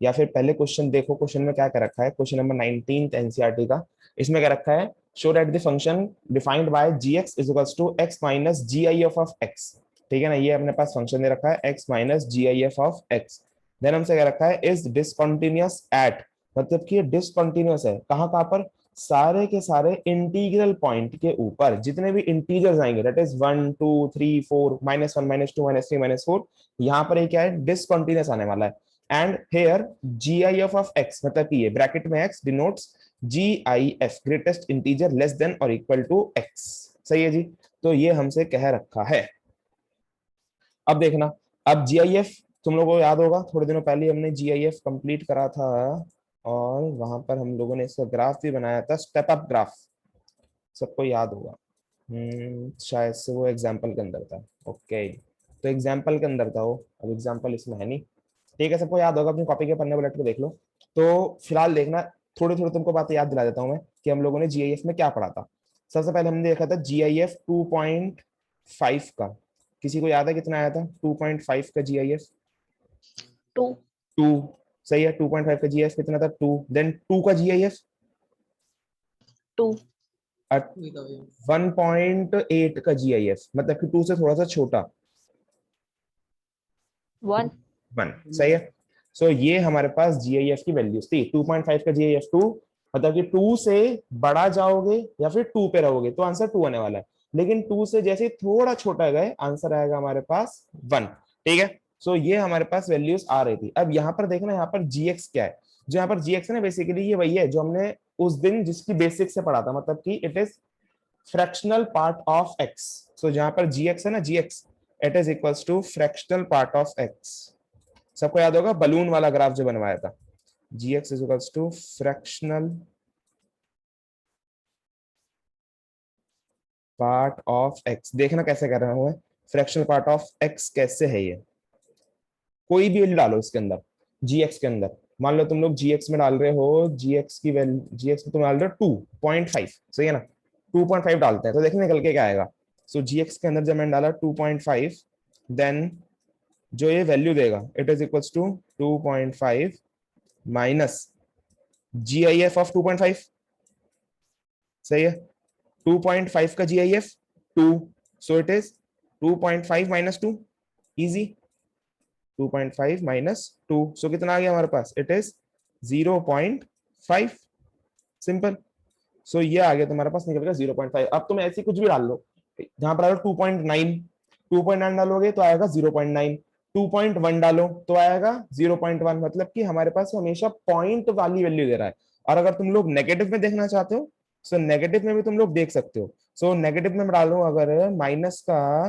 या फिर पहले क्वेश्चन देखो, क्वेश्चन में क्या कर रखा है, क्वेश्चन नंबर 19 एनसीईआरटी का। इसमें क्या रखा है, show that the function defined by gx is equals to x minus gif of x। ठीक है ना, ये अपने पास फंक्शन दे रखा है x minus gif of x। Then हमसे क्या रखा है, इज डिसकंटिन्यूअस एट, मतलब कि डिसकंटिन्यूअस है कहाँ कहाँ पर, सारे के सारे इंटीग्रल पॉइंट के ऊपर जितने भी इंटीजर्स आएंगे, दैट इज 1 2 3 4 -1 -2 -3 -4, यहाँ पर ये क्या है, डिसकंटिन्यूअस आने वाला है। And here gif of x, मतलब कि ये ब्रैकेट में x denotes gif greatest integer less than और इक्वल टू x। सही है जी, तो ये हमसे कह रखा है। अब देखना, अब gif तुम लोगों को याद होगा, थोड़े दिनों पहले हमने gif कंप्लीट करा था, और वहां पर हम लोगों ने इसका ग्राफ भी बनाया था, स्टेप अप ग्राफ, सबको याद होगा। शायद से वो एग्जाम्पल के अंदर था। ओके, तो एग्जाम्पल के अंदर था वो, अब एग्जाम्पल इसमें है नहीं। ठीक है, सबको याद होगा, अपनी कॉपी के पन्ने पलट के देख लो। तो फिलहाल देखना, थोड़ी थोड़ी तुमको बातें याद दिला देता हूँ मैं कि हम लोगों ने जीआईएफ में क्या पढ़ा था। सबसे पहले हमने देखा था जीआईएफ 2.5 का, किसी को याद है कितना आया था 2.5 का जीआईएफ? 2। 2, सही है। 2.5 का जीआईएफ कितना था? 2। देन 2 का जीआईएफ 2। 1.8 का जीआईएफ, मतलब कि 2 से थोड़ा सा छोटा, 1। 1, सही है। सो ये हमारे पास जीआईएफ की वैल्यूज थी। 2.5 का जीआईएफ 2, मतलब कि 2 से बड़ा जाओगे या फिर 2 पे रहोगे तो आंसर 2 आने वाला है, लेकिन 2 से जैसे थोड़ा छोटा गए आंसर आएगा हमारे पास 1। ठीक है, सो ये हमारे पास वैल्यूज आ रही थी। अब यहाँ पर देखना, यहाँ पर जीएक्स क्या है, जो यहाँ पर जीएक्स है ना, बेसिकली ये वही है जो हमने उस दिन जिसकी बेसिक से पढ़ा था, मतलब कि it is fractional part of x. So जहां पर जीएक्स है ना, g x it is equals to fractional part of x. सबको याद होगा बलून वाला ग्राफ जो बनवाया था, gx is equals to fractional part of x। देखना कैसे कर रहा हूं मैं, फ्रैक्शनल पार्ट ऑफ x कैसे है ये, कोई भी वैल्यू डालो इसके अंदर, gx के अंदर। मान लो तुम लोग gx में डाल रहे हो, gx की वैल्यू, gx में तुम डाल रहे हो 2.5, सही है ना, 2.5 डालते हैं तो देखने निकल के क्या आएगा। सो gx के अंदर जब मैंने डाला 2.5, देन जो ये वैल्यू देगा it is equals to 2.5 minus GIF of 2.5, सही है। 2.5 का GIF 2, so it is 2.5 minus 2, easy. 2.5 minus 2, so कितना आ गया हमारे पास, इट इज 0.5, सिंपल। सो ये आ गया तुम्हारे पास, निकल गया 0.5। अब तुम ऐसे कुछ भी डाल लो, जहां पर 2.9, 2.9 डालोगे तो आएगा 0.9, 2.1 डालो तो आएगा 0.1, मतलब कि हमारे पास हमेशा पॉइंट वाली वैल्यू दे रहा है। और अगर तुम लोग नेगेटिव में देखना चाहते हो, सो नेगेटिव में भी तुम लोग देख सकते हो। सो नेगेटिव में डालो, अगर माइनस का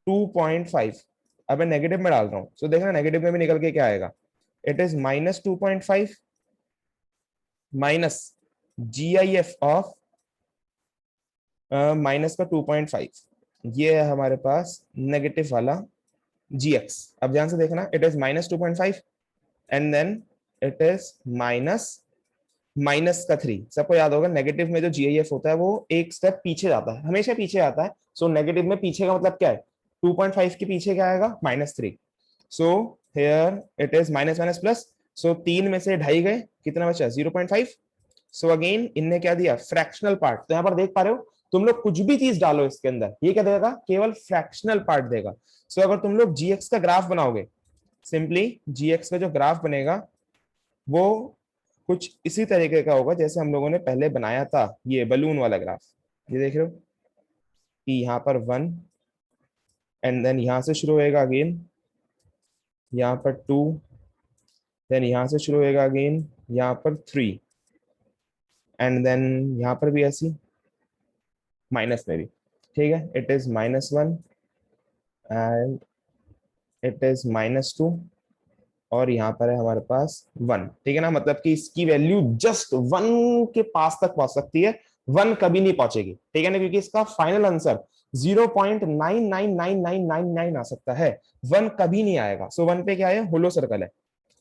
2.5, अब मैं नेगेटिव में डाल रहा हूँ, सो देखना नेगेटिव में भी निकल के क्या आएगा, it is minus 2.5 minus GIF of minus का 2.5, ये है हमारे पास नेगेटिव वाला gx। अब ध्यान से देखना, it is minus 2.5 and then it is minus minus का 3। सबको याद होगा नेगेटिव में जो GIF होता है वो एक स्टेप पीछे जाता है, हमेशा पीछे आता है। सो नेगेटिव में पीछे का मतलब क्या है, 2.5 के पीछे क्या आएगा, -3। So here it is minus minus plus, so 3 में से ढाई गए, कितना बचा 0.5। सो अगेन इनने क्या दिया, फ्रैक्शनल पार्ट। तो यहाँ पर देख पा रहे हो, तुम लोग कुछ भी चीज डालो इसके अंदर, ये क्या देगा, केवल फ्रैक्शनल पार्ट देगा। सो अगर तुम लोग gx का ग्राफ बनाओगे, सिंपली gx का जो ग्राफ बनेगा वो कुछ इसी तरीके का होगा जैसे हम लोगों ने पहले बनाया था, ये बलून वाला ग्राफ। ये देख रहे हो कि यहाँ पर 1, एंड देन यहाँ से शुरू होएगा अगेन, यहाँ पर 2, देन यहाँ से शुरू होएगा अगेन, यहाँ पर 3, एंड देन यहाँ पर भी ऐसी माइनस में भी। ठीक है, it is -1 and it is -2, और यहाँ पर है हमारे पास 1। ठीक है ना, मतलब कि इसकी वैल्यू जस्ट 1 के पास तक पहुंच सकती है, 1 कभी नहीं पहुंचेगी। ठीक है ना, क्योंकि इसका फाइनल आंसर 0.999999 आ सकता है, 1 कभी नहीं आएगा। सो 1 पे क्या है, होलो सर्कल है।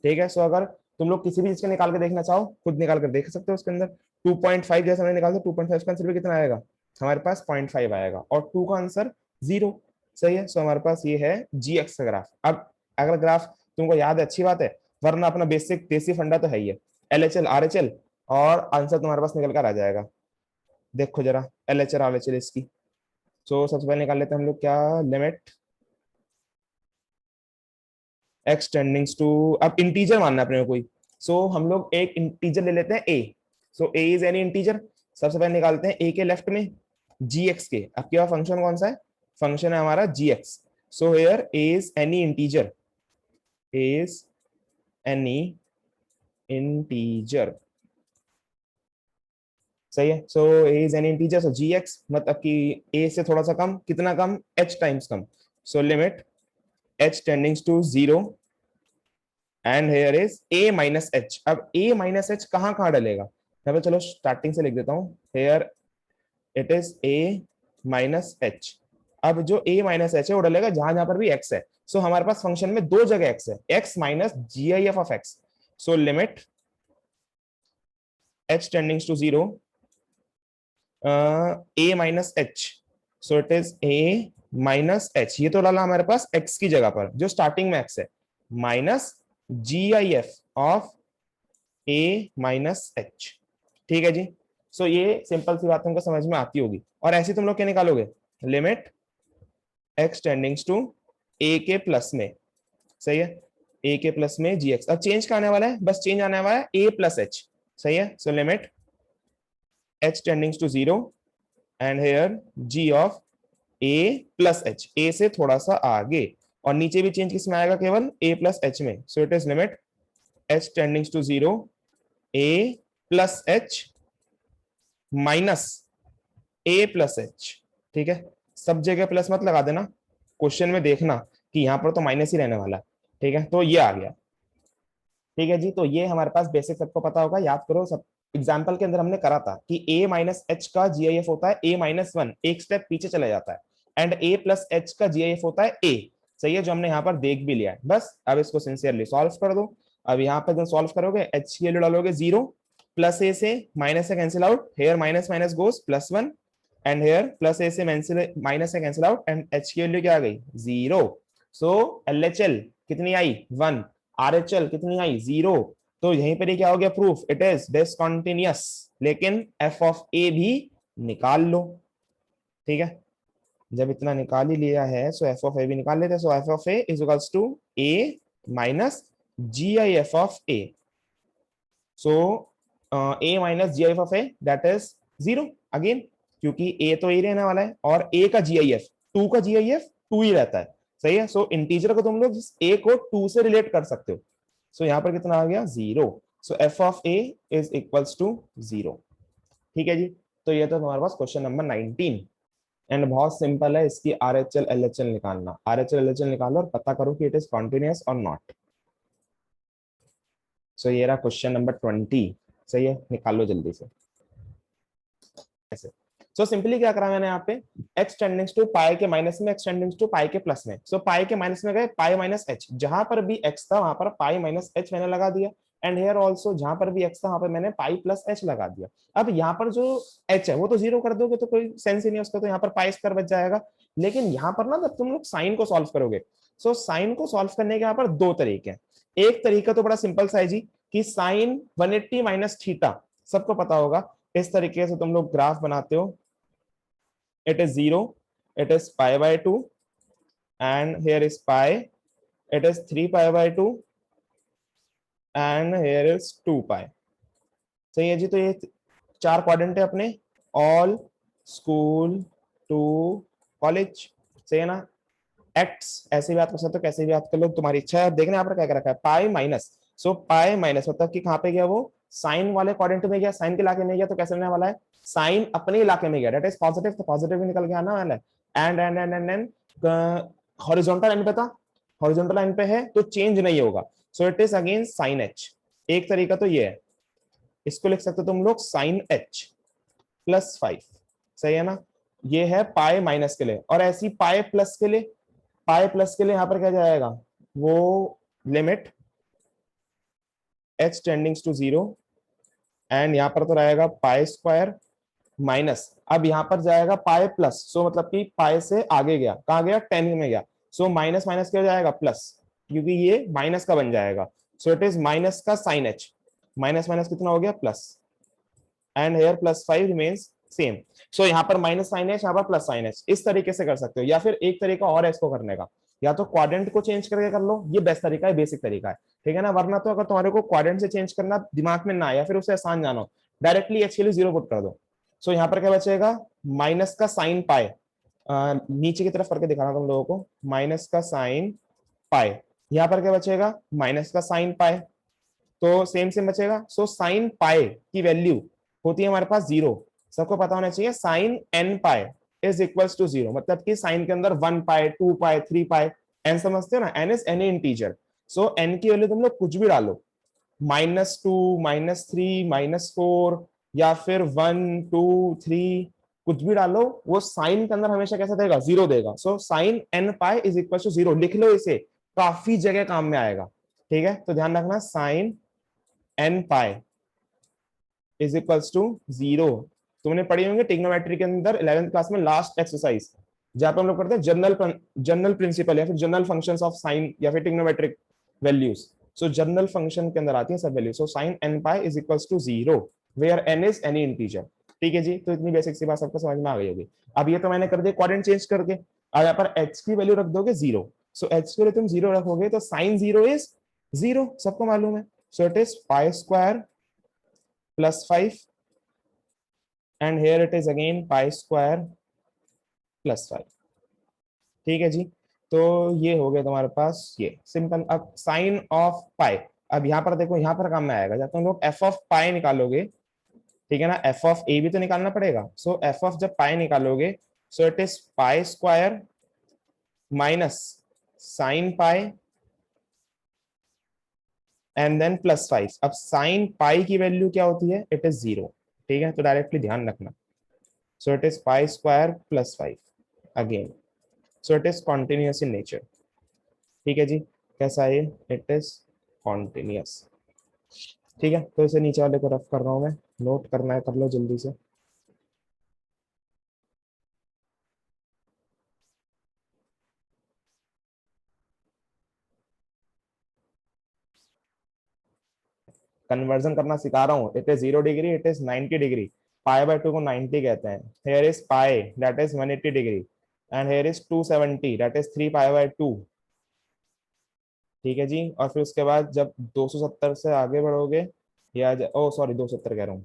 ठीक है, सो अगर तुम लोग किसी भी चीज के निकाल के देखना चाहो, खुद निकाल कर देख सकते हो उसके अंदर। 2.5 जैसे हमने निकाला, 2.5 का आंसर भी कितना आएगा हमारे पास, 0.5 आएगा, और 2 का आंसर 0। सही है, सो हमारे पास ये है gx का ग्राफ। अब अगर ग्राफ तुमको याद है, अच्छी बात है, वरना अपना बेसिक देसी फंडा तो है ही है, LHL RHL, और आंसर तुम्हारे पास निकल कर आ जाएगा। देखो जरा LHL RHL इसकी। सो सबसे पहले निकाल लेते हैं हम लोग क्या, लिमिट x टेंडिंग्स टू, अब इंटीजर मानना है अपने को कोई, सो हम लोग एक इंटीजर ले लेते हैं a। So a is any integer. सबसे पहले निकालते हैं a के लेफ्ट में gx के। अब क्या फंक्शन कौन सा है, फंक्शन है हमारा gx। So here a is any integer, a is any integer, सही है। So a is any integer, so gx मतलब कि a से थोड़ा सा कम, कितना कम, h टाइम्स कम। So limit h tendings to 0 and here is a minus H. अब a माइनस एच कहाँ कहाँ डलेगा, यहाँ पे चलो स्टार्टिंग से लिख देता हूँ। Here it is a minus H. अब जो a माइनस एच है वो डलेगा जहां जहां पर भी x है। सो हमारे पास फंक्शन में दो जगह x है, x minus GIF of x। So limit h tendings to 0 a minus h. So it is a minus h, ये तो डाला हमारे पास x की जगह पर जो स्टार्टिंग में x है, minus GIF of a minus H. ठीक है जी। सो ये सिंपल सी बात तुमको समझ में आती होगी। और ऐसे तुम लोग क्या निकालोगे, लिमिट x टेंडिंग्स टू a के प्लस में, सही है, a के प्लस में gx। अब चेंज क्या आने वाला है, बस चेंज आने वाला है a प्लस h, सही है। So limit h tendings to 0 and here g of a plus h, a से थोड़ा सा आगे, और नीचे भी चेंज किस में आएगा, केवल a प्लस h में। So it is limit h tendings to 0 a plus h minus a plus h। ठीक है, सब जगह प्लस मत लगा देना, क्वेश्चन में देखना कि यहाँ पर तो माइनस ही रहने वाला है। ठीक है, तो ये आ गया। ठीक है जी, तो ये हमारे पास बेसिक सबको पता होगा, याद करो सब। एग्जाम्पल के अंदर हमने करा था कि a माइनस एच का GIF होता है a माइनस वन, एक स्टेप पीछे चला जाता है, एंड a प्लस एच का GIF होता है a, सही है, जो हमने यहाँ पर देख भी लिया है। बस अब इसको सिंसियरली सॉल्व कर दो। अब यहाँ पर जब सॉल्व करोगे h की वैल्यू डालोगे 0, प्लस a से माइनस से cancel out, here minus minus goes plus 1, and here plus a से माइनस से कैंसिल आउट, एंड h की वैल्यू क्या आ गई, 0। सो LHL कितनी आई, 1, RHL कितनी आई, 0। तो यहीं पर क्या हो गया प्रूफ, इट इज डिसकंटिन्यूअस। लेकिन f ऑफ a भी निकाल लो। ठीक है, जब इतना निकाल ही लिया है सो f ऑफ a भी निकाल लेते हैं। So f of a is equals to a minus GIF of a। So a minus GIF of a that is 0 again, क्योंकि a तो a रहने वाला है, और a का GIF, 2 का GIF 2 ही रहता है, सही है। सो इंटीजर को तुम लोग a को 2 से रिलेट कर सकते हो। सो यहाँ पर कितना आ गया, 0। So f of a is equals to 0। ठीक है जी, तो ये तो तुम्हारे पास क्वेश्चन नंबर 19। एंड बहुत सिंपल है इसकी RHL LHL निकालना। RHL LHL निकालो और पता करो कि इट इज कॉन्टिन्यूअस और नॉट। सो ये रहा क्वेश्चन नंबर 20, सही है, निकालो जल्दी से ऐसे। सो सिंपली क्या करा मैंने यहाँ पे, x टेंडिंग्स टू पाई के माइनस में, x टेंडिंग्स टू पाई के प्लस में। सो पाई के माइनस में गए, पाई माइनस h, जहां पर भी x था वहां पर पाई माइनस h मैंने लगा दिया, एंड हेयर ऑल्सो जहां पर भी x था वहां पर मैंने पाई प्लस h लगा दिया। अब यहाँ पर जो h है वो तो 0 कर दोगे तो कोई सेंस ही नहीं उसका, तो यहाँ पर पाई स्क्वायर बच जाएगा। लेकिन यहाँ पर ना जब तुम लोग साइन को सॉल्व करोगे, सो साइन को सॉल्व करने के यहाँ पर दो तरीके हैं। एक तरीका तो बड़ा सिंपल सा है जी, कि साइन 180 माइनस थीटा, सबको पता होगा। इस तरीके से तुम लोग ग्राफ बनाते हो, it is 0, it is pi by 2, and here is pi, it is 3 pi by 2, and here is 2 pi। सही है जी, तो ये चार क्वाड्रेंट है अपने, ऑल, स्कूल, टू, कॉलेज, सही है ना। एक्ट्स ऐसे भी याद कर सकते हो, कैसे भी याद कर लो, तुम्हारी इच्छा है। देखना यहाँ पर क्या कर रखा है, पाई माइनस। सो पाई माइनस मतलब कि कहाँ पे गया वो, साइन वाले क्वाड्रेंट में गया, साइन के इलाके में गया, तो कैसे रहने वाला है, साइन अपने इलाके में गया, डेट इज पॉजिटिव, तो पॉजिटिव भी निकल के आना वाला है। एंड हॉरिजॉन्टल लाइन पे था, हॉरिजॉन्टल लाइन पे है तो चेंज नहीं होगा। सो it is again sine h. एक तरीका तो ये है, इसको लिख सकते हो तुम लोग साइन एच प्लस 5, सही है ना। ये है पाई माइनस के लिए, और ऐसी पाई प्लस के लिए, पाई प्लस के लिए यहां पर क्या जाएगा, वो limit h tendings to 0, and यहां पर तो रहेगा पाई स्क्वायर माइनस, अब यहां पर जाएगा पाई प्लस, सो मतलब कि पाई से आगे गया, कहां गया, 10 में गया। सो माइनस माइनस क्या हो जाएगा, प्लस, क्योंकि ये माइनस का बन जाएगा। सो इट इज माइनस का साइन एच, माइनस माइनस कितना हो गया plus, and here plus 5 remains same. So यहाँ पर माइनस साइन एच, यहाँ पर प्लस साइन एच, इस तरीके से कर सकते हो। या फिर एक तरीका और है इसको करने का, या तो क्वाड्रेंट को चेंज करके कर लो, ये बेस्ट तरीका है, बेसिक तरीका है, ठीक है ना। वरना तो अगर तुम्हारे को क्वाड्रेंट से चेंज करना दिमाग में ना आए या फिर उसे आसान जानो, डायरेक्टली एच के लिए 0 पुट कर दो। सो यहाँ पर क्या बचेगा, माइनस का साइन पाई, नीचे की तरफ करके दिखाना तुम लोगों को, माइनस का साइन पाई, यहाँ पर क्या बचेगा, माइनस का साइन पाई, तो सेम सेम बचेगा। सो साइन पाई की वैल्यू होती है हमारे पास 0, सबको पता होना चाहिए। Sine n pi is equals to 0, मतलब कि साइन के अंदर 1 पाई, 2 पाई, 3 पाई, एन समझते हो ना, n is any integer. So n की वैल्यू तुम लोग कुछ भी डालो, -2, -3, -4, या फिर 1, 2, 3, कुछ भी डालो, वो साइन के अंदर हमेशा कैसा देगा, 0 देगा। So sine n pi is equal to 0, लिख लो इसे, काफी जगह काम में आएगा, ठीक है। तो ध्यान रखना, sine n pi is equals to 0। तुमने पढ़ी होंगे ट्रिग्नोमेट्री के अंदर 11th क्लास में लास्ट एक्सरसाइज, जहां पे हम लोग पढ़ते हैं जनरल प्रिंसिपल या फिर जनरल फंक्शंस ऑफ साइन या फिर trigonometric values. So general function के अंदर आती है सब value. So sine n pi is equals to 0 where n is any integer, ठीक है जी। तो इतनी बेसिक सी बात सबको समझ में आ गई होगी। अब ये तो मैंने कर दिया क्वाड्रेंट चेंज करके, अब यहाँ पर एच की वैल्यू रख दोगे 0। सो एच के लिए तुम 0 रखोगे तो साइन 0 इज 0, सबको मालूम है। सो it is pi square plus 5, and here it is again pi square plus 5, ठीक है जी। तो ये हो गया तुम्हारे पास ये सिंपल। अब साइन ऑफ पाई, अब यहाँ पर देखो, यहाँ पर काम में आएगा जब तुम लोग एफ ऑफ पाई निकालोगे, ठीक है ना, एफ ऑफ ए भी तो निकालना पड़ेगा। सो एफ ऑफ जब पाई निकालोगे, so it is pi square minus sine pi and then plus 5। अब साइन पाई की वैल्यू क्या होती है, इट इज 0, ठीक है, तो डायरेक्टली ध्यान रखना। So it is pi square plus 5 again. So it is continuous in nature. ठीक है जी, कैसा है ये, इट इज कॉन्टिन्यूस, ठीक है। तो इसे नीचे वाले को रफ कर रहा हूं मैं, नोट करना है कर लो जल्दी से। कन्वर्जन करना सिखा रहा हूँ। It is 0 degree, it is 90 degree, pi by 2 को 90 कहते हैं। Here is pi, that is 180 degree, and here is 270, that is 3 pi by 2, ठीक है जी। और फिर उसके बाद जब 270 से आगे बढ़ोगे, या ओ सॉरी 270 कह रहा हूँ,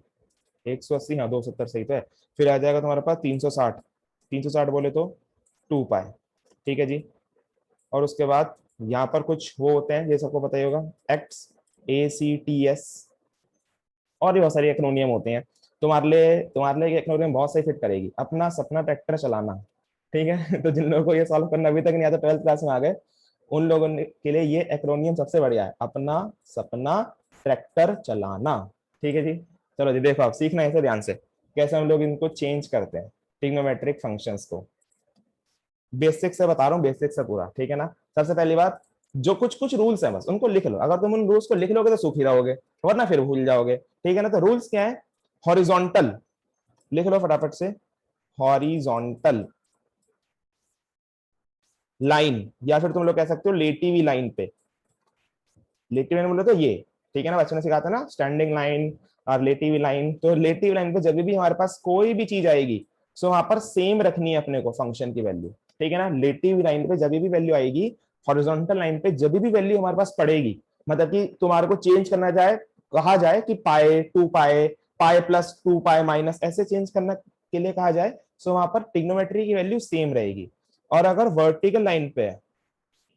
180, हाँ 270 सही तो है। फिर आ जाएगा तुम्हारे पास 360, 360 बोले तो 2 पाई, ठीक है जी। और उसके बाद यहाँ पर कुछ वो होते हैं, ये सबको पता ही होगा, एक्स, ए, सी, टी, एस, और भी बहुत सारी एक्रोनियम होते हैं। तुम्हारे लिए एक्रोनियम बहुत सही फिट करेगी, अपना सपना ट्रैक्टर चलाना, ठीक है। तो जिन लोगों को ये सॉल्व करना अभी तक नहीं आता, 12th क्लास में आ गए, उन लोगों के लिए ये एक्रोनियम सबसे बढ़िया है, अपना सपना ट्रैक्टर चलाना, ठीक है जी। चलो जी, देखो आप सीखना है इसे ध्यान से, कैसे हम लोग इनको चेंज करते हैं ट्रिग्नोमेट्रिक फंक्शंस को। बेसिक से बता रहा हूँ, बेसिक से पूरा, ठीक है ना। सबसे पहली बात, जो कुछ कुछ रूल्स हैं बस उनको लिख लो। अगर तुम उन रूल्स को लिख लोगे तो सूख ही रहोगे, वरना फिर भूल जाओगे, ठीक है ना। तो रूल्स क्या है, हॉरिजॉन्टल, लिख लो फटाफट से, हॉरिजॉन्टल लाइन, या फिर तुम लोग कह सकते हो लेटी लाइन पे, लेटी लाइन बोले तो ये, ठीक है ना, बच्चों ने सिखाया था ना स्टैंडिंग लाइन और लेटी लाइन। तो लेटी लाइन पे जब भी हमारे पास कोई भी चीज आएगी, सो वहां पर सेम रखनी है अपने को फंक्शन की वैल्यू, ठीक है ना। लेटी लाइन पे जब भी वैल्यू आएगी, हॉरिजॉन्टल लाइन पे जब भी वैल्यू हमारे पास पड़ेगी, मतलब कि तुम्हारे को चेंज करना जाए, कहा जाए कि पाए, 2 पाए, पाए प्लस 2 पाए माइनस, ऐसे चेंज करने के लिए कहा जाए, सो वहां पर ट्रिग्नोमेट्री की वैल्यू सेम रहेगी। और अगर वर्टिकल लाइन पे है,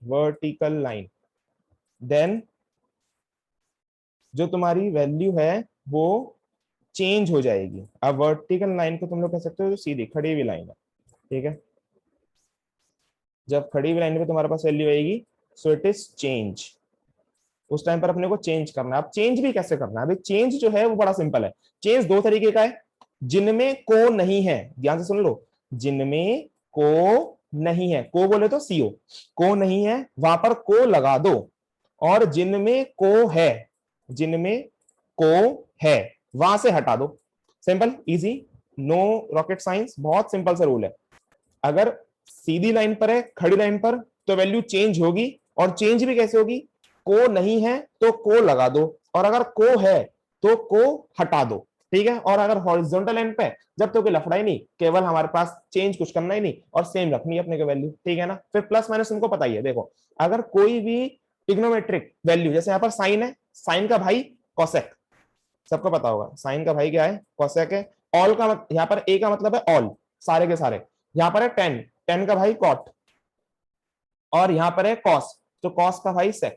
वर्टिकल लाइन, देन जो तुम्हारी वैल्यू है वो चेंज हो जाएगी। अब वर्टिकल लाइन को तुम लोग कह सकते हो जो सीधी खड़ी हुई लाइन है, ठीक है। जब खड़ी हुई लाइन पे तुम्हारे पास वैल्यू आएगी, सो इट इज चेंज, उस टाइम पर अपने को चेंज करना है। अब चेंज भी कैसे करना है, अभी चेंज जो है वो बड़ा सिंपल है। चेंज दो तरीके का है, जिनमें को नहीं है, ध्यान से सुन लो, जिनमें को नहीं है, को बोले तो सीओ, को नहीं है वहां पर को लगा दो, और जिनमें को है, जिनमें को है वहां से हटा दो। Simple easy, no rocket science, बहुत सिंपल सा रूल है। अगर सीधी लाइन पर है, खड़ी लाइन पर, तो वैल्यू चेंज होगी, और चेंज भी कैसे होगी, को नहीं है तो को लगा दो, और अगर को है तो को हटा दो, ठीक है। और अगर हॉरिजॉन्टल लाइन पे जब तो कोई लफड़ा ही नहीं, केवल हमारे पास चेंज कुछ करना ही नहीं और सेम रखनी है अपने को वैल्यू, ठीक है ना। फिर प्लस माइनस तुमको पता ही है, देखो अगर कोई भी ट्रिग्नोमेट्रिक वैल्यू, जैसे यहाँ पर साइन है, साइन का भाई कोसेक, सबको पता होगा साइन का भाई क्या है, कोसेक है। ऑल का यहाँ पर ए का मतलब है ऑल, सारे के सारे। यहाँ पर है टेन, टेन का भाई कॉट, और यहाँ पर है कॉस, तो कॉस का भाई सेक,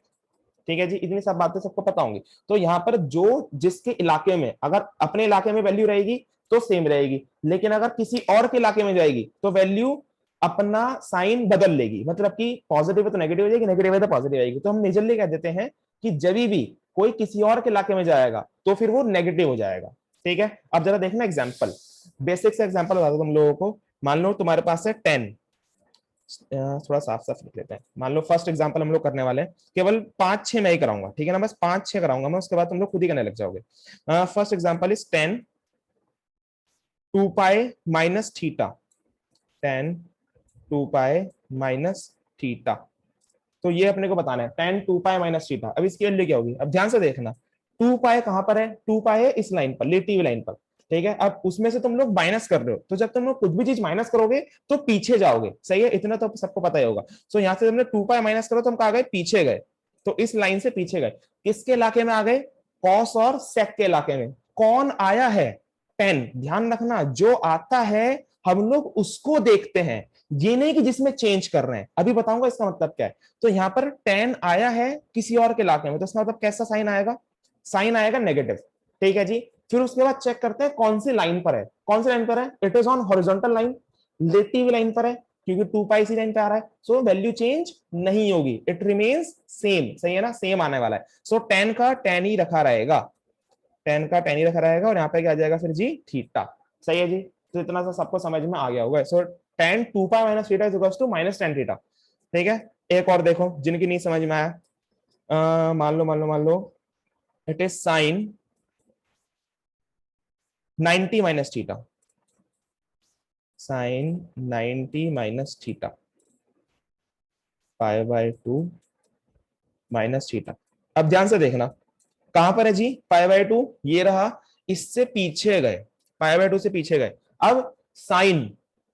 ठीक है जी। इतनी सब बातें सबको पता होंगी। तो यहाँ पर जो जिसके इलाके में, अगर अपने इलाके में वैल्यू रहेगी तो सेम रहेगी, लेकिन अगर किसी और के इलाके में जाएगी तो वैल्यू अपना साइन बदल लेगी, मतलब कि पॉजिटिव है तो नेगेटिव हो जाएगी, नेगेटिव है तो पॉजिटिव आएगी। तो हम मेजरली कह देते हैं कि जब भी कोई किसी और के इलाके में जाएगा तो फिर वो नेगेटिव हो जाएगा, ठीक है। अब जरा देखना एग्जाम्पल, बेसिक से एग्जाम्पल बता दो तुम लोगों को। मान लो तुम्हारे पास है 10, थोड़ा साफ साफ लिख लेते हैं। मान लो फर्स्ट एग्जांपल हम लोग करने वाले हैं, केवल 5-6 मैं ही कराऊंगा, ठीक है ना, बस 5-6 कराऊंगा मैं, उसके बाद तुम लोग खुद ही करने लग जाओगे। First example is 10 2 pi minus theta, 10 2 pi minus theta. तो ये अपने को बताना है 10 2 पाई माइनस थीटा। अब इसकी वैल्यू क्या होगी, अब ध्यान से देखना, 2 पाई कहां पर है, 2 पाई है इस लाइन पर, लेटी हुई लाइन पर, ठीक है। अब उसमें से तुम लोग माइनस कर रहे हो, तो जब तुम लोग कुछ भी चीज माइनस करोगे तो पीछे जाओगे, सही है, इतना तो सबको पता ही होगा। सो यहाँ से तुमने 2 पाई माइनस करो तो हम कहा गए पीछे गए, तो इस लाइन से पीछे गए, किसके इलाके में आ गए, कॉस और सेक के इलाके में। कौन आया है, 10, ध्यान रखना जो आता है हम लोग उसको देखते हैं, ये नहीं कि जिसमें चेंज कर रहे हैं, अभी बताऊंगा इसका मतलब क्या है। तो यहाँ पर 10 आया है किसी और के इलाके में, तो इसका मतलब कैसा साइन आएगा, साइन आएगा नेगेटिव, ठीक है जी। फिर उसके बाद चेक करते हैं कौन सी लाइन पर है, कौन सी लाइन पर है, it is on horizontal line, लेटी हुई लाइन पर है, क्योंकि 2 पाई सी लाइन पे आ रहा है, सो वैल्यू चेंज नहीं होगी, इट रिमेन्स सेम, सही है ना, सेम आने वाला है। सो 10 का 10 ही रखा रहेगा, 10 का 10 ही रखा रहेगा, और यहाँ पे क्या आ जाएगा फिर जी, थीटा, सही है जी। तो इतना सा सबको समझ में आ गया होगा। So 10 2 pi minus theta is equals to minus 10 theta, ठीक है। एक और देखो जिनकी नहीं समझ में आया, मान लो it is sine 90 minus theta, sine 90 minus theta, pi by 2 minus theta. अब ध्यान से देखना कहां पर है जी, पाई बाय 2 ये रहा, इससे पीछे गए, पाई बाय 2 से पीछे गए। अब साइन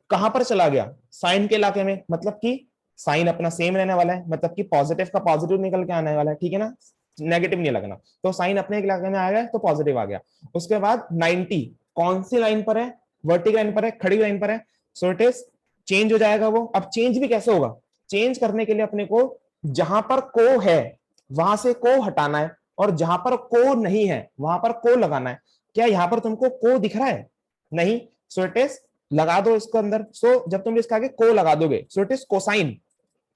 कहां पर चला गया, साइन के इलाके में, मतलब कि साइन अपना सेम रहने वाला है, मतलब कि पॉजिटिव का पॉजिटिव निकल के आने वाला है, ठीक है ना, नेगेटिव नहीं लगना। तो साइन अपने इलाके में आ गया तो पॉजिटिव आ गया। उसके बाद 90 कौन सी लाइन पर है, वर्टिकल लाइन पर है, खड़ी लाइन पर है, सो इट इज चेंज हो जाएगा वो। अब चेंज भी कैसे होगा, चेंज करने के लिए अपने को जहां पर को है वहां से को हटाना है, और जहां पर को नहीं है वहां पर को लगाना है। क्या यहाँ पर तुमको को दिख रहा है, नहीं, सो इट इज लगा दो इसको अंदर। सो जब तुम इसका आगे को लगा दोगे, सो इट इज कोसाइन,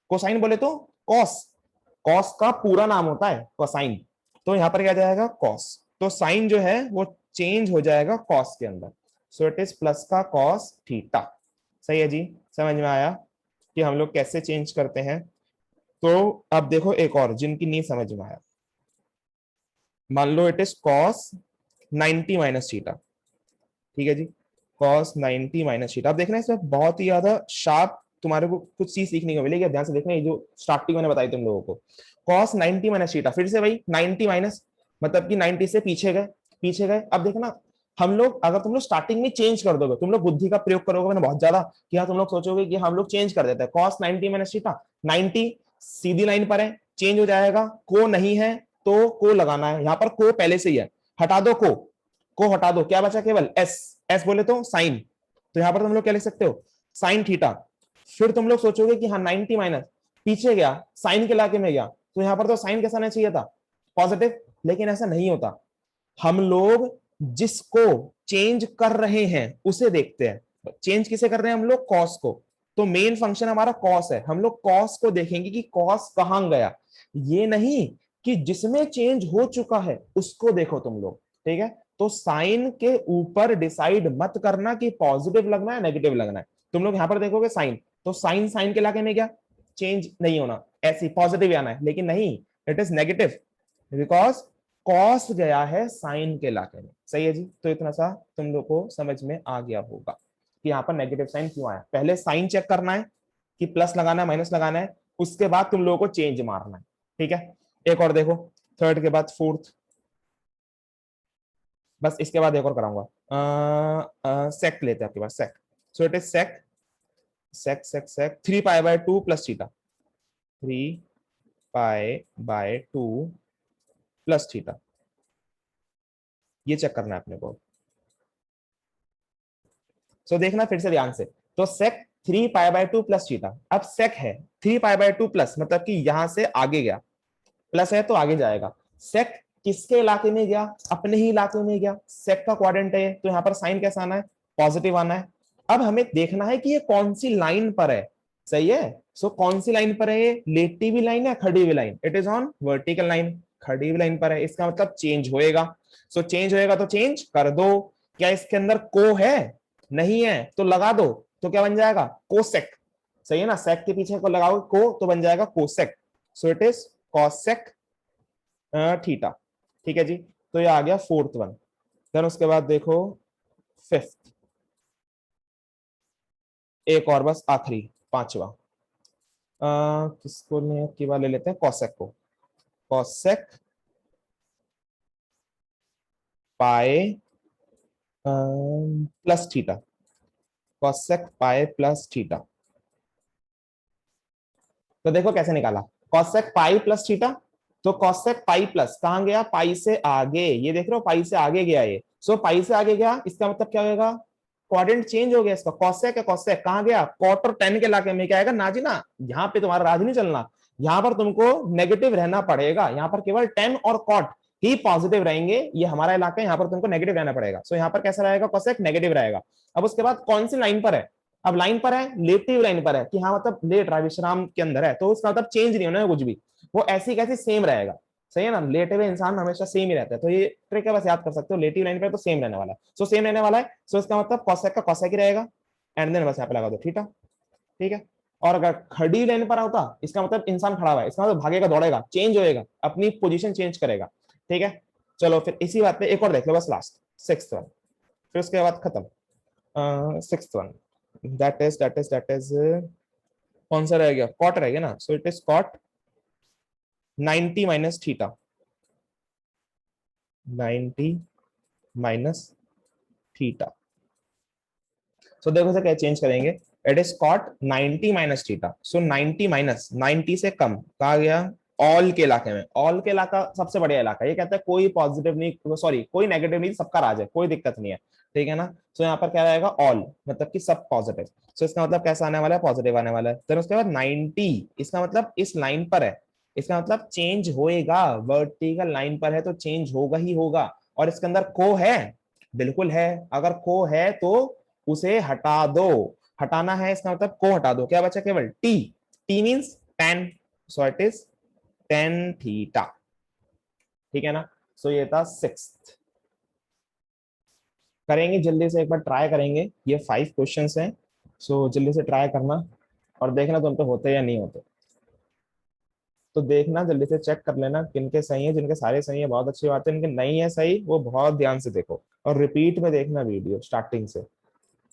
कोसाइन बोले तो कॉस, कॉस का पूरा नाम होता है कोसाइन, तो यहाँ पर क्या जाएगा कॉस, तो साइन जो है वो चेंज हो जाएगा कॉस के अंदर, सो इट इज प्लस का कॉस थीटा, सही है जी। समझ में आया कि हम लोग कैसे चेंज करते हैं। तो अब देखो एक और जिनकी नहीं समझ में आया, मान लो it is cos 90 minus theta, ठीक है जी, कॉस 90 माइनस थीटा। अब देखना इसमें बहुत ही ज्यादा शार्प तुम्हारे को कुछ चीज सीखने को मिलेगी। अब ध्यान से देखना, ये जो स्टार्टिंग मैंने बताई तुम लोगों को, कॉस 90 माइनस थीटा, फिर से भाई 90 माइनस, मतलब कि 90 से पीछे गए, पीछे गए। अब देखना हम लोग, अगर तुम लोग स्टार्टिंग में चेंज कर दोगे, तुम लोग बुद्धि का प्रयोग करोगे मैंने बहुत ज्यादा कि हाँ, तुम लोग सोचोगे कि हम लोग चेंज कर देते हैं, कॉस 90 माइनस थीटा, 90 सीधी लाइन पर है, चेंज हो जाएगा, को नहीं है तो को लगाना है, यहाँ पर को पहले से ही है, हटा दो को हटा दो, क्या बचा केवल एस, एस बोले तो साइन, तो यहां पर तुम लोग क्या लिख सकते हो, साइन थीटा। फिर तुम लोग सोचोगे कि हाँ 90 माइनस, पीछे गया साइन के इलाके में गया, तो यहां पर तो साइन कैसा आना चाहिए था, पॉजिटिव, लेकिन ऐसा नहीं होता। हम लोग जिसको चेंज कर रहे हैं उसे देखते हैं, चेंज किसे कर रहे हैं हम लोग, कॉस को, तो मेन फंक्शन हमारा कॉस है, हम लोग कॉस को देखेंगे कि कॉस कहां गया, ये नहीं कि जिसमें चेंज हो चुका है उसको देखो तुम लोग, ठीक है। तो साइन के ऊपर डिसाइड मत करना कि पॉजिटिव लगना है नेगेटिव लगना है। तुम लोग यहां पर देखोगे साइन, तो साइन साइन के इलाके में क्या चेंज नहीं होना, ऐसी पॉजिटिव आना है, लेकिन नहीं, it is negative because cos गया है साइन के इलाके में, सही है जी। तो इतना सा तुम लोग को समझ में आ गया होगा कि यहाँ पर नेगेटिव साइन क्यों आया। पहले साइन चेक करना है कि प्लस लगाना है माइनस लगाना है, उसके बाद तुम लोगों को चेंज मारना है, ठीक है। एक और देखो, थर्ड के बाद फोर्थ, बस इसके बाद एक और कराऊंगा। सेक लेते हैं आपके पास, sec. So it is sec, sec sec sec 3 pi by 2 plus theta, 3 pi by 2 plus theta, ये चेक करना है अपने को। सो देखना फिर से ध्यान से, तो सेक 3 पाई बाय 2 प्लस थीटा, अब सेक है 3 पाई बाय 2 प्लस, मतलब कि यहां से आगे गया, प्लस है तो आगे जाएगा। सेक किसके इलाके में गया, अपने ही इलाके में गया, सेक का क्वाड्रेंट है, तो यहाँ पर साइन कैसा आना है, पॉजिटिव आना है। अब हमें देखना है कि ये कौन सी लाइन पर है, सही है। सो कौन सी लाइन पर है, ये लेटी हुई लाइन है, खड़ी हुई line, it is on vertical line, खड़ी हुई लाइन पर है, इसका मतलब चेंज होएगा। सो चेंज होएगा तो चेंज कर दो। क्या इसके अंदर को है, नहीं है तो लगा दो, तो क्या बन जाएगा, कोसेक, सही है ना, सेक के पीछे को लगाओ को तो बन जाएगा cosec. So it is cosec theta, ठीक है जी। तो ये आ गया फोर्थ वन। देन उसके बाद देखो फिफ्थ, एक और बस आखिरी, पांचवा। किसको की बार ले लेते हैं, कॉसेक को। Cosec pi plus theta, cosec pi plus theta. तो देखो कैसे निकाला, कॉसेक पाई प्लस थीटा, तो कॉसेक पाई प्लस कहां गया, पाई से आगे, ये देख रहे हो पाई से आगे गया ये। सो पाई से आगे गया, इसका मतलब क्या होगा, क्वाड्रेंट चेंज हो गया इसका, कॉसेक है, कॉसेक कहां गया, कॉट और टेन के इलाके में, क्या आएगा ना जी ना, यहाँ पे तुम्हारा राज नहीं चलना, यहाँ पर तुमको नेगेटिव रहना पड़ेगा, यहाँ पर केवल टेन और कॉट ही पॉजिटिव रहेंगे, ये हमारा इलाका है, यहाँ पर तुमको नेगेटिव रहना पड़ेगा। सो यहाँ पर कैसा रहेगा, कॉसेक नेगेटिव रहेगा। अब उसके बाद कौन सी लाइन पर है, अब लाइन पर है, लेटिव लाइन पर है, कि हाँ मतलब लेट रहा है, विश्राम के अंदर है, तो उसका मतलब चेंज नहीं होना है कुछ भी, वो ऐसी कैसी सेम रहेगा, सही है ना, लेटे हुए इंसान हमेशा सेम ही रहता है, तो ये ट्रिक है, बस याद कर सकते हो, लेटिव लाइन पे तो सेम रहने वाला है, सो सेम रहने वाला है, सो इसका मतलब कॉसेक का कॉसेक ही रहेगा, एंड देन बस यहाँ पे लगा दो थीटा, ठीक है। और अगर खड़ी लाइन पर होता, इसका मतलब इंसान खड़ा हुआ है, इसका मतलब भागेगा दौड़ेगा, चेंज होएगा, अपनी पोजीशन चेंज करेगा, ठीक है। चलो फिर इसी बात पे एक और देख लो, बस लास्ट सिक्स्थ वन, फिर उसके बाद खत्म। सिक्स्थ वन, दैट इज कौन सा रह गया, कॉट रह गया ना, so it is cot 90 minus theta, 90 minus theta. So देखो से क्या चेंज करेंगे, it is cot 90 minus theta, so 90 minus 90 से कम कहा गया, ऑल के इलाके में, ऑल के इलाका सबसे बढ़िया इलाका, ये कहता है कोई पॉजिटिव नहीं, सॉरी कोई नेगेटिव नहीं, सबका राज है, कोई दिक्कत नहीं है, ठीक है ना। सो यहाँ पर क्या रहेगा, ऑल मतलब कि सब पॉजिटिव, सो इसका मतलब कैसा आने वाला है, पॉजिटिव आने वाला है। फिर उसके बाद 90, इसका मतलब इस लाइन पर है, इसका मतलब चेंज होएगा, वर्टिकल लाइन पर है तो चेंज होगा ही होगा। और इसके अंदर को है, बिल्कुल है, अगर को है तो उसे हटा दो, हटाना है इसका मतलब को हटा दो, क्या बचा केवल T, T means ten, so it is tan theta, ठीक है ना। सो ये था सिक्स्थ। करेंगे जल्दी से एक बार ट्राई करेंगे, ये 5 क्वेश्चंस हैं, सो जल्दी से ट्राई करना और देखना तुम पे होते या नहीं होते, तो देखना जल्दी से चेक कर लेना किनके सही है, जिनके सारे सही है बहुत अच्छी बात है, इनके नहीं है सही वो बहुत ध्यान से देखो और रिपीट में देखना वीडियो स्टार्टिंग से,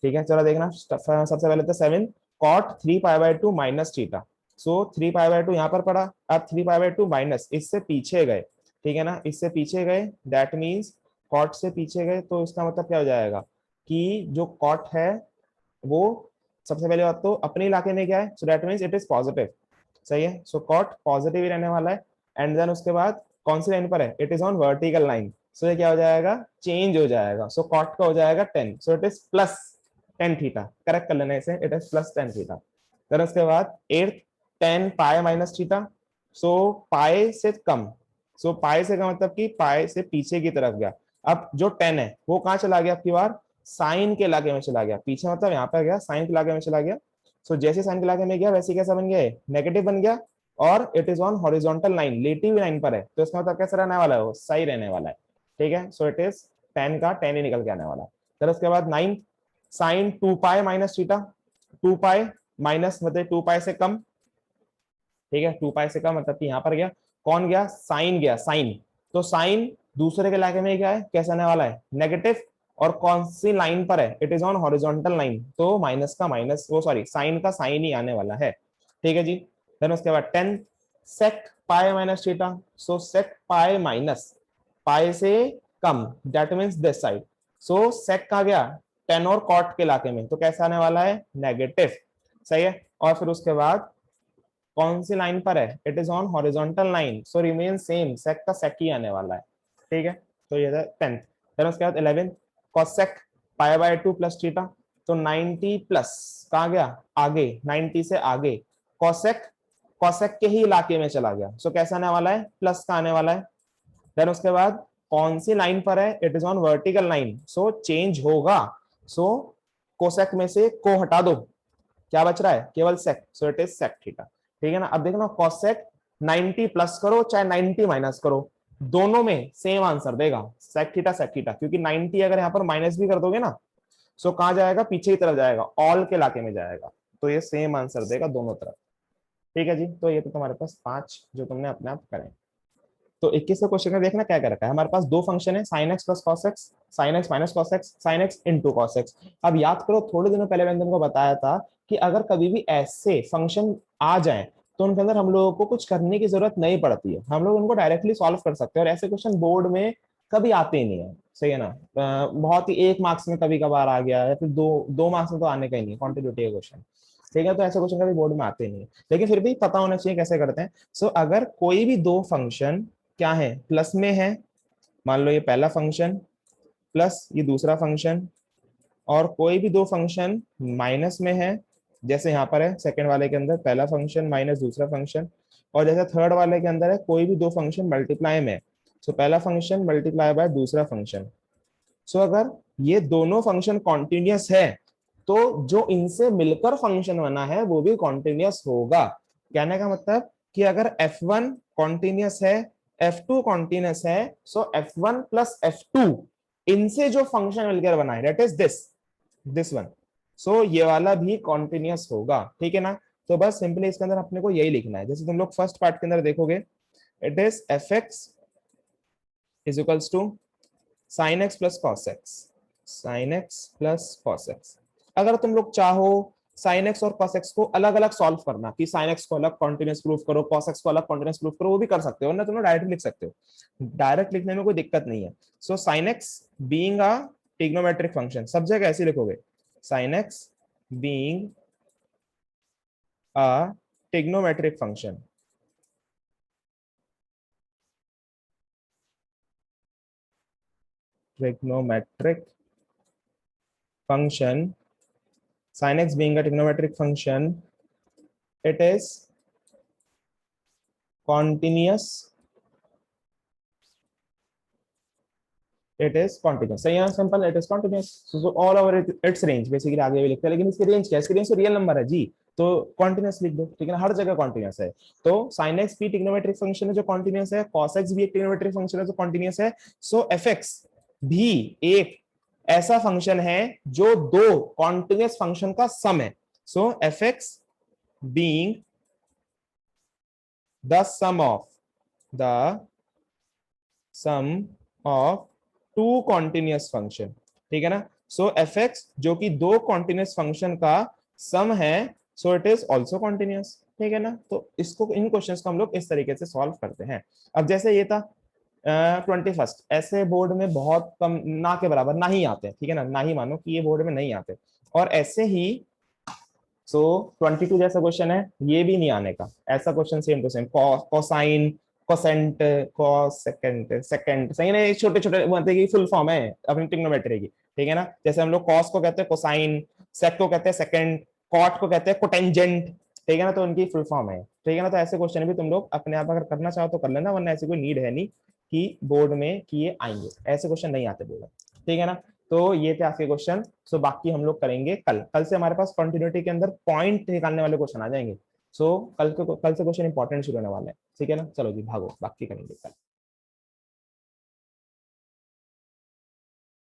ठीक है। चलो देखना, सबसे पहले तो 7 cot 3 pi by 2 minus theta, so 3 pi by 2 यहाँ पर पड़ा, अब 3 पाई बाय 2 माइनस, इससे पीछे गए, ठीक है ना, इससे पीछे गए, दैट मीन्स कॉट से पीछे गए, तो इसका मतलब क्या हो जाएगा कि जो कॉट है वो सबसे पहले बात तो अपने इलाके में क्या है, so that means it is positive, सही है। सो कॉट पॉजिटिव ही रहने वाला है, एंड देन उसके बाद कौन सी लाइन पर है, it is on vertical line, so ये क्या हो जाएगा, चेंज हो जाएगा, सो कॉट का हो जाएगा 10, so it is plus 10 theta, correct कर लेना इसे, it is plus 10 theta. Then उसके बाद eighth 10 pi minus theta, so pi से कम, सो पाई से कम मतलब कि पाई से पीछे की तरफ गया, अब जो 10 है वो कहाँ चला गया, आपकी बार साइन के इलाके में चला गया, पीछे मतलब यहाँ पर गया, साइन के इलाके में चला गया, सो जैसे साइन के इलाके में गया वैसे कैसा बन गया, नेगेटिव बन गया, और it is on horizontal line, लेटी हुई लाइन पर है, तो इसका मतलब कैसा रहने वाला है, वो सही रहने वाला है, ठीक है। सो इट इज 10 का 10 ही निकल के आने वाला है। फिर उसके बाद 9 sine 2 pi minus theta, 2 pi minus मतलब 2 पाई से कम, ठीक है, 2 पाई से कम मतलब कि यहाँ पर गया, कौन गया, साइन गया, साइन, तो साइन दूसरे के इलाके में क्या है, कैसा आने वाला है, नेगेटिव, और कौन सी लाइन पर है, it is on horizontal line, तो माइनस का माइनस, वो सॉरी साइन का साइन ही आने वाला है, ठीक है जी। देन उसके बाद 10 सेक पाई माइनस थीटा, सो सेक पाई माइनस पाई से कम, दैट मीन्स दिस साइड। सो सेक कहाँ गया, टेन और कॉट के इलाके में, तो कैसा आने वाला है, नेगेटिव, सही है। और फिर उसके बाद कौन सी लाइन पर है, it is on horizontal line, so remain same, sec का सेक ही आने वाला है, ठीक है। तो ये था 10th। फिर उसके बाद 11 cosec pi by 2 plus theta, तो 90 प्लस कहाँ गया, आगे, 90 से आगे, कॉसेक कॉसेक के ही इलाके में चला गया, सो कैसा आने वाला है, प्लस का आने वाला है। देन उसके बाद कौन सी लाइन पर है, it is on vertical line, so change होगा, सो कोसेक में से को हटा दो, क्या बच रहा है, केवल sec, so it is sec theta, ठीक है ना। अब देखना कॉसेक 90 प्लस करो चाहे 90 माइनस करो, दोनों में सेम आंसर देगा, सेक थीटा, क्योंकि 90 अगर यहाँ पर माइनस भी कर दोगे ना, सो कहां जाएगा, पीछे की तरफ जाएगा, ऑल के इलाके में जाएगा, तो ये सेम आंसर देगा दोनों तरफ, ठीक है जी। तो ये तो तुम्हारे पास 5 जो तुमने अपने आप करें। तो 21वें क्वेश्चन में देखना क्या क्या रखा है, हमारे पास दो फंक्शन है, sign x plus cos x, sine x minus cos x, sine x into cos x. अब याद करो थोड़े दिनों पहले मैंने तुमको बताया था कि अगर कभी भी ऐसे फंक्शन आ जाए तो उनके अंदर हम लोगों को कुछ करने की जरूरत नहीं पड़ती है, हम लोग उनको डायरेक्टली सॉल्व कर सकते हैं, और ऐसे क्वेश्चन बोर्ड में कभी आते ही नहीं है, सही है ना। बहुत ही 1 मार्क्स में कभी कभार आ गया है, फिर 2 मार्क्स में तो आने का ही नहीं, क्वांटिटेटिव क्वेश्चन, ठीक है। तो ऐसे क्वेश्चन कभी बोर्ड में आते नहीं है, लेकिन फिर भी पता होना चाहिए कैसे करते हैं। सो अगर कोई भी दो फंक्शन क्या है, प्लस में है, मान लो ये पहला फंक्शन प्लस ये दूसरा फंक्शन, और कोई भी दो फंक्शन माइनस में है, जैसे यहाँ पर है सेकंड वाले के अंदर पहला फंक्शन माइनस दूसरा फंक्शन, और जैसे थर्ड वाले के अंदर है कोई भी दो फंक्शन मल्टीप्लाई में, सो पहला फंक्शन मल्टीप्लाई बाय दूसरा फंक्शन। सो अगर ये दोनों फंक्शन कॉन्टिन्यूअस है तो जो इनसे मिलकर फंक्शन बना है वो भी कॉन्टिन्यूअस होगा। कहने का मतलब कि अगर F1 कॉन्टिन्यूअस है, F2 कॉन्टिन्यूअस है, सो F1 प्लस F2 इनसे जो फंक्शन मिलकर बना है दैट इज दिस वन, सो ये वाला भी कॉन्टिन्यूअस होगा, ठीक है ना। तो बस सिंपली इसके अंदर अपने को यही लिखना है, जैसे तुम लोग फर्स्ट पार्ट के अंदर देखोगे, it is fx is equals to sine x plus cos x, sine x plus cos x. अगर तुम लोग चाहो साइन एक्स और कॉस एक्स को अलग अलग सॉल्व करना, कि साइन एक्स को अलग कॉन्टिन्यूअस प्रूफ करो, कॉस एक्स को अलग कॉन्टिन्यूअस प्रूफ करो, वो भी कर सकते हो ना, तुम लोग डायरेक्ट लिख सकते हो, डायरेक्ट लिखने में कोई दिक्कत नहीं है। So sine x being a trigonometric function, सब जगह ऐसे लिखोगे, sine x being a trigonometric function, trigonometric function, sin x being a trigonometric function, it is continuous, it is continuous, सही है, simple, it is continuous, so all over its range, basically आगे भी लिखते हैं, लेकिन इसकी रेंज क्या है, इसकी रेंज तो रियल नंबर है जी, तो कॉन्टिन्यूस लिख दो, ठीक है ना, हर जगह कॉन्टिन्यूस है। तो sin x भी ट्रिग्नोमेट्रिक फंक्शन है जो कॉन्टिन्यूस है, cos x भी एक ट्रिग्नोमेट्रिक फंक्शन है जो कॉन्टिन्यूस है, सो fx भी एक ऐसा फंक्शन है जो दो कॉन्टिन्यूस फंक्शन का सम है, सो fx being the sum of two continuous function, ठीक है ना। सो fx जो कि दो continuous function का सम है, सो इट इज ऑल्सो continuous, ठीक है ना। तो इसको, इन क्वेश्चंस को हम लोग इस तरीके से सॉल्व करते हैं। अब जैसे ये था 21st, ऐसे बोर्ड में बहुत कम, ना के बराबर ना ही आते हैं, ठीक है ना, ना ही मानो कि ये बोर्ड में नहीं आते, और ऐसे ही सो 22 जैसा क्वेश्चन है, ये भी नहीं आने का, ऐसा question same to same, cosine, cosecant, cosecant, secant, सही है ना, छोटे छोटे मतलब की फुल फॉर्म है अपनी ट्रिग्नोमेट्री की, ठीक है ना। जैसे हम लोग कॉस को कहते हैं कोसाइन, सेक को कहते हैं सेकेंड, कॉट को कहते हैं कोटेंजेंट, ठीक है ना, तो उनकी फुल फॉर्म है, ठीक है ना। तो ऐसे क्वेश्चन भी तुम लोग अपने आप अगर करना चाहो तो कर लेना, वरना ऐसी कोई नीड है नहीं कि बोर्ड में कि ये आएंगे, ऐसे क्वेश्चन नहीं आते बोर्ड में, ठीक है ना। तो ये थे आपके क्वेश्चन, सो बाकी हम लोग करेंगे कल से हमारे पास कंटिन्यूटी के अंदर पॉइंट निकालने वाले क्वेश्चन आ जाएंगे, सो कल से क्वेश्चन इंपॉर्टेंट शुरू होने वाले हैं, ठीक है ना। चलो जी भागो, बाकी करेंगे कल।